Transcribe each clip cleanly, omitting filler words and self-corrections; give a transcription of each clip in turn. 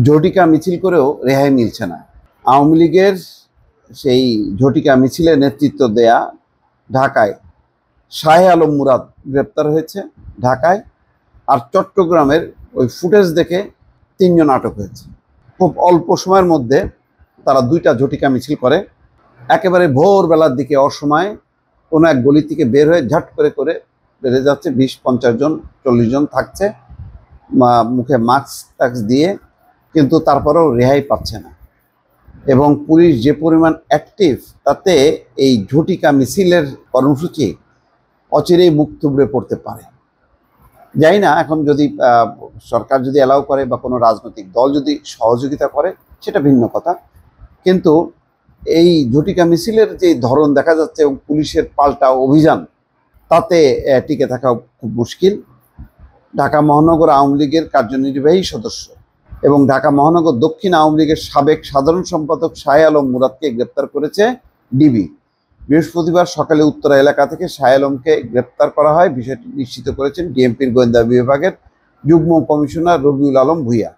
ঝটিকা মিছিল করেও রেহাই মিলছে না। আওয়ামী লীগের সেই ঝটিকা মিছিলে নেতৃত্ব দেয়া ঢাকায় শাহে আলম মুরাদ গ্রেপ্তার হয়েছে ঢাকায়, আর চট্টগ্রামের ওই ফুটেজ দেখে 3 জন আটক হয়েছে। খুব অল্প সময়ের মধ্যে তারা 2টা ঝটিকা মিছিল করে। একেবারে ভোরবেলার দিকে অসময়ে কোনো এক গলি থেকে বের হয়ে ঝাট করে করে বেড়ে যাচ্ছে, 20-50 জন 40 জন থাকছে মুখে মাস্ক দিয়ে, কিন্তু তারপরেও রেহাই পাচ্ছে না। এবং পুলিশ যে পরিমাণ অ্যাক্টিভ, তাতে এই ঝটিকা মিছিলের কর্মসূচি অচিরেই মুখ থুবড়ে পড়তে পারে। জানি না এখন যদি সরকার যদি অ্যালাউ করে বা কোনো রাজনৈতিক দল যদি সহযোগিতা করে সেটা ভিন্ন কথা, কিন্তু এই ঝটিকা মিছিলের যে ধরন দেখা যাচ্ছে এবং পুলিশের পাল্টা অভিযান, তাতে টিকে থাকা খুব মুশকিল। ঢাকা মহানগর আওয়ামী লীগের কার্যনির্বাহী সদস্য এবং ঢাকা মহানগর দক্ষিণ আওয়ামী লীগের সাবেক সাধারণ সম্পাদক শাহে আলম মুরাদকে গ্রেপ্তার করেছে ডিবি। বৃহস্পতিবার সকালে উত্তরা এলাকা থেকে শাহে আলমকে গ্রেপ্তার করা হয়। বিষয়টি নিশ্চিত করেছেন ডিএমপির গোয়েন্দা বিভাগের যুগ্ম কমিশনার রবিউল আলম ভূঁইয়া।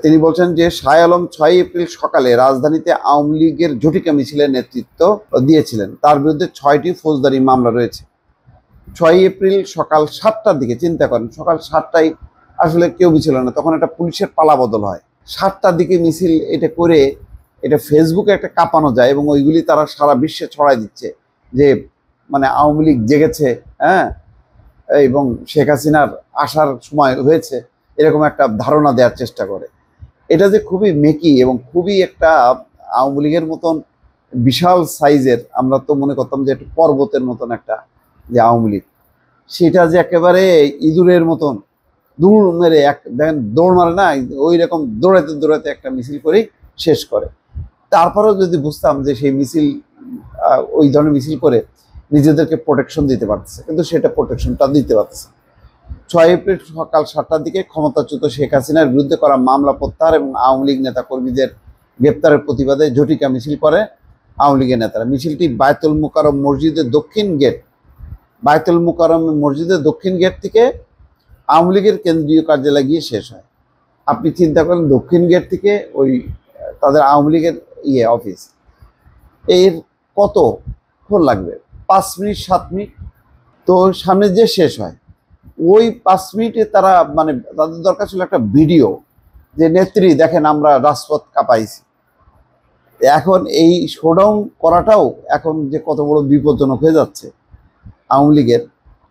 তিনি বলছেন যে শাহে আলম 6 এপ্রিল সকালে রাজধানীতে আওয়ামী লীগের ঝটিকা মিছিলের নেতৃত্ব দিয়েছিলেন। তার বিরুদ্ধে 6টি ফৌজদারি মামলা রয়েছে। 6 এপ্রিল সকাল 7টার দিকে, চিন্তা করেন, সকাল 7টায় আসলে কেউ ছিল না, তখন একটা পুলিশের পালা বদল হয়। 7টার দিকে মিছিল এটা করে এটা ফেসবুকে একটা কাঁপানো যায় এবং ওইগুলি তারা সারা বিশ্বে ছড়াই দিচ্ছে যে মানে আওয়ামী লীগ জেগেছে, হ্যাঁ, এবং শেখ হাসিনার আসার সময় হয়েছে, এরকম একটা ধারণা দেওয়ার চেষ্টা করে। এটা যে খুবই মেকি এবং খুবই একটা আওয়ামী লীগের মতন বিশাল সাইজের, আমরা তো মনে করতাম যে একটু পর্বতের মতন একটা যে আওয়ামী লীগ, সেটা যে একেবারে ইঁদুরের মতন দৌড় মেরে দেখেন দৌড় মারে না, ওই রকম দৌড়াতে দৌড়াতে একটা মিছিল করেই শেষ করে। তারপরেও যদি বুঝতাম যে সেই মিছিল ওই ধরনের মিছিল করে নিজেদেরকে প্রোটেকশন দিতে পারতেছে, কিন্তু সেটা প্রোটেকশনটা দিতে পারতেছে। 6 এপ্রিল সকাল 7টার দিকে ক্ষমতাচ্যুত শেখ হাসিনার বিরুদ্ধে করা মামলা প্রত্যাহার এবং আওয়ামী লীগ নেতা কর্মীদের গ্রেপ্তারের প্রতিবাদে ঝটিকা মিছিল করে আওয়ামী লীগের নেতারা। মিছিলটি বায়তুল মুকাররম মসজিদের দক্ষিণ গেট, বায়তুল মুকাররম মসজিদের দক্ষিণ গেট থেকে আওয়ামী লীগের কেন্দ্রীয় কার্যালয়ে গিয়ে শেষ হয়। আপনি চিন্তা করেন, দক্ষিণ গেট থেকে ওই তাদের আওয়ামী লীগের অফিস, এর কতক্ষণ লাগবে? 5 মিনিট 7 মিনিট। তো সামনে যে শেষ হয় ওই 5 মিনিটে তারা মানে তাদের দরকার ছিল একটা ভিডিও, যে নেত্রী দেখেন আমরা রাজপথ কাঁপাইছি। এখন এই শোডাউন করাটাও এখন যে কত বড় বিপজ্জনক হয়ে যাচ্ছে আওয়ামী লীগের,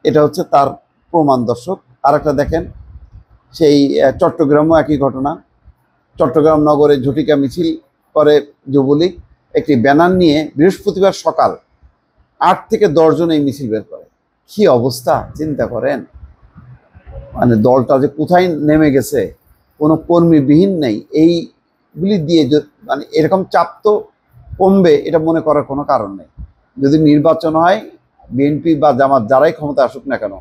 এটা হচ্ছে তার প্রমাণ। দর্শক, আর একটা দেখেন, সেই চট্টগ্রামও একই ঘটনা। চট্টগ্রাম নগরে ঝটিকা মিছিল করে যুবলীগ, একটি ব্যানার নিয়ে বৃহস্পতিবার সকাল 8 থেকে 10 জন এই মিছিল বের করে। কি অবস্থা চিন্তা করেন, মানে দলটা যে কোথায় নেমে গেছে, কোনো কর্মীবিহীন নেই। এইগুলি দিয়ে মানে এরকম চাপ তো কমবে এটা মনে করার কোনো কারণ নেই। যদি নির্বাচন হয়, বিএনপি বা জামাত যারাই ক্ষমতা আসুক না কেন,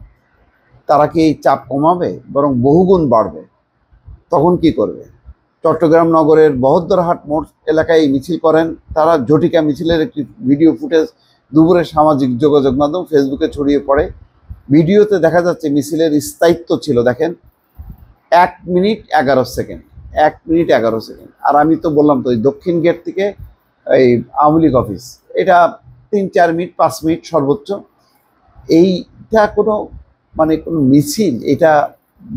তারা কি এই চাপ কমাবে? বরং বহুগুণ বাড়বে। তখন কি করবে? চট্টগ্রাম নগরের বহদ্দরহাট মোড় এলাকায় মিছিল করেন তারা। ঝটিকা মিছিলের একটি ভিডিও ফুটেজ দুপুরে সামাজিক যোগাযোগ মাধ্যম ফেসবুকে ছড়িয়ে পড়ে। ভিডিওতে দেখা যাচ্ছে মিছিলের স্থায়িত্ব ছিল, দেখেন, 1 মিনিট 11 সেকেন্ড, 1 মিনিট 11 সেকেন্ড। আর আমি তো বললাম তো, ওই দক্ষিণ গেট থেকে এই আওয়ামী লীগ অফিস, এটা 3-4 মিনিট 5 মিনিট সর্বোচ্চ। এইটা কোনো মানে কোনো মিছিল এটা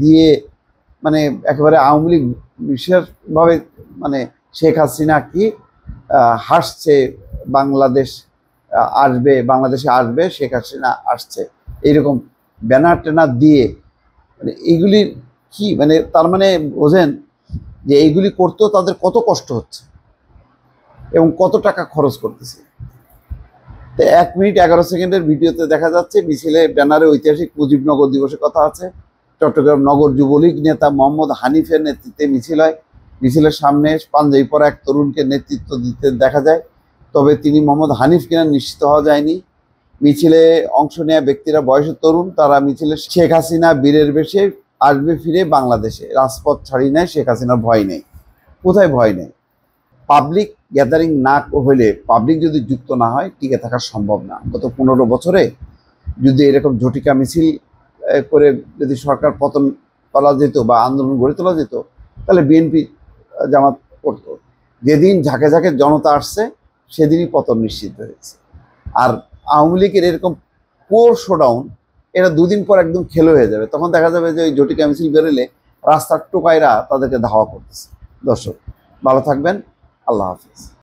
দিয়ে মানে একেবারে আওয়ামী লীগ বিশেষভাবে মানে শেখ হাসিনা কি হাসছে, বাংলাদেশ আসবে, বাংলাদেশে আসবে, শেখ হাসিনা আসছে, এইরকম ব্যানার ট্যানার দিয়ে মানে এইগুলির কি মানে তার মানে বোঝেন যে এইগুলি করতেও তাদের কত কষ্ট হচ্ছে এবং কত টাকা খরচ করতেছে। তো 1 মিনিট 11 সেকেন্ডের ভিডিওতে দেখা যাচ্ছে মিছিলে ব্যানারে ঐতিহাসিক মুজিবনগর দিবসের কথা আছে। চট্টগ্রাম নগর যুবলীগ নেতা মোহাম্মদ হানিফের নেতৃত্বে মিছিল হয়। মিছিলের সামনে পাঞ্জাবি পরা এক তরুণকে নেতৃত্ব দিতে দেখা যায়, তবে তিনি মোহাম্মদ হানিফ কিনা নিশ্চিত হওয়া যায়নি। মিছিলে অংশ নেওয়া ব্যক্তিরা বয়সে তরুণ। তারা মিছিলে শেখ হাসিনা বীরের বেশে আসবে ফিরে বাংলাদেশে, রাজপথ ছাড়ি নেয়, শেখ হাসিনার ভয় নেই। কোথায় ভয় নেই? পাবলিক গ্যাদারিং না হইলে, পাবলিক যদি যুক্ত না হয়, টিকে থাকা সম্ভব না। গত 15 বছরে যদি এরকম ঝটিকা মিছিল করে যদি সরকার পতন করা যেত বা আন্দোলন গড়ে তোলা যেত, তাহলে বিএনপি জামাত করতো। যেদিন ঝাঁকে ঝাঁকে জনতা আসছে সেদিনই পতন নিশ্চিত হয়েছে। আর আওয়ামী লীগের এরকম পোর শোডাউন, এটা দুদিন পর একদম খেলো হয়ে যাবে। তখন দেখা যাবে যে ওই ঝটিকা মিছিল বেরোলে রাস্তার টোকাইরা তাদেরকে ধাওয়া করতেছে। দর্শক ভালো থাকবেন, আল্লাহ হাফিজ।